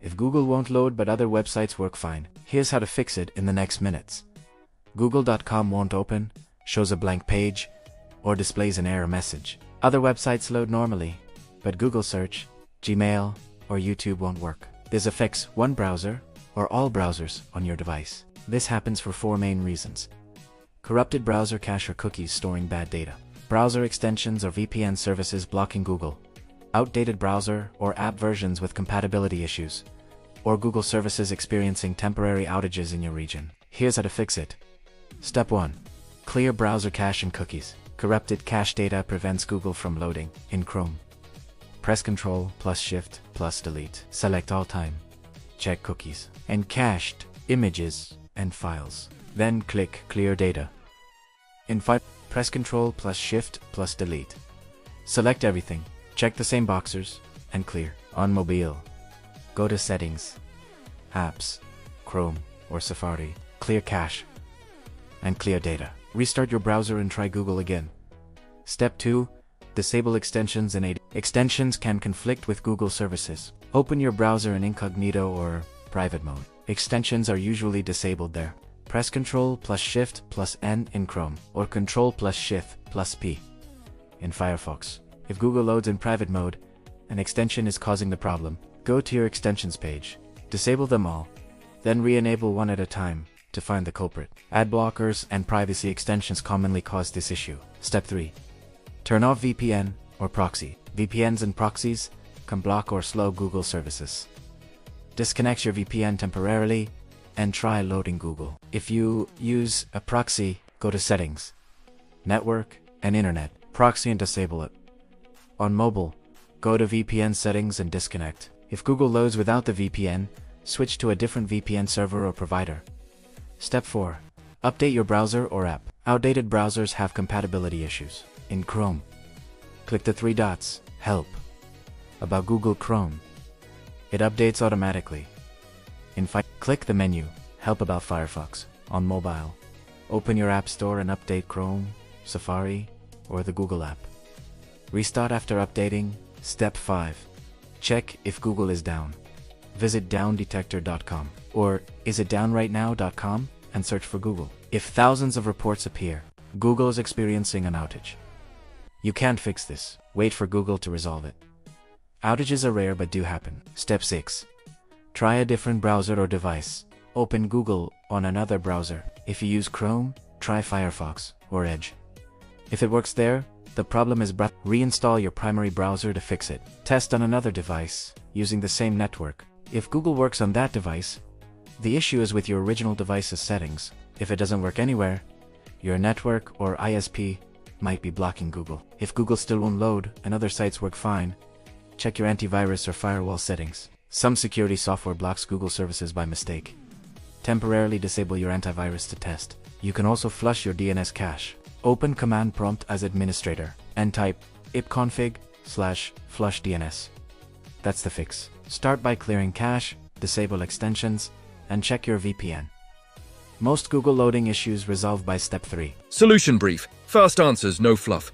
If Google won't load but other websites work fine, here's how to fix it in the next minutes. Google.com won't open, shows a blank page, or displays an error message. Other websites load normally, but Google search, Gmail, or YouTube won't work. This affects one browser or all browsers on your device. This happens for 4 main reasons. Corrupted browser cache or cookies storing bad data. Browser extensions or VPN services blocking Google. Outdated browser or app versions with compatibility issues. Or Google services experiencing temporary outages in your region. Here's how to fix it. Step 1. Clear browser cache and cookies. Corrupted cache data prevents Google from loading in Chrome. Press Ctrl plus Shift plus Delete. Select all time. Check cookies and cached images and files. Then click Clear Data. In File, press Ctrl plus Shift plus Delete. Select everything. Check the same boxes and clear. On mobile, go to Settings, Apps, Chrome or Safari. Clear cache and clear data. Restart your browser and try Google again. Step 2. Disable extensions and AD. Extensions can conflict with Google services. Open your browser in incognito or private mode. Extensions are usually disabled there. Press Ctrl plus Shift plus N in Chrome or Ctrl plus Shift plus P in Firefox. If Google loads in private mode, an extension is causing the problem, go to your extensions page, disable them all, then re-enable one at a time to find the culprit. Ad blockers and privacy extensions commonly cause this issue. Step 3. Turn off VPN or proxy. VPNs and proxies can block or slow Google services. Disconnect your VPN temporarily and try loading Google. If you use a proxy, go to Settings, Network and Internet, Proxy and disable it. On mobile, go to VPN settings and disconnect. If Google loads without the VPN, switch to a different VPN server or provider. Step 4. Update your browser or app. Outdated browsers have compatibility issues. In Chrome, click the 3 dots, Help, about Google Chrome. It updates automatically. In click the menu, Help about Firefox. On mobile, open your App Store and update Chrome, Safari, or the Google app. Restart after updating. Step 5. Check if Google is down. Visit downdetector.com or isitdownrightnow.com and search for Google. If thousands of reports appear, Google is experiencing an outage. You can't fix this. Wait for Google to resolve it. Outages are rare but do happen. Step 6. Try a different browser or device. Open Google on another browser. If you use Chrome, try Firefox or Edge. If it works there, the problem is reinstall your primary browser to fix it. Test on another device, using the same network. If Google works on that device, the issue is with your original device's settings. If it doesn't work anywhere, your network or ISP might be blocking Google. If Google still won't load and other sites work fine, check your antivirus or firewall settings. Some security software blocks Google services by mistake. Temporarily disable your antivirus to test. You can also flush your DNS cache. Open command prompt as administrator and type ipconfig/flush DNS. That's the fix. Start by clearing cache, disable extensions, and check your VPN. Most Google loading issues resolved by Step 3. Solution brief. Fast answers, no fluff.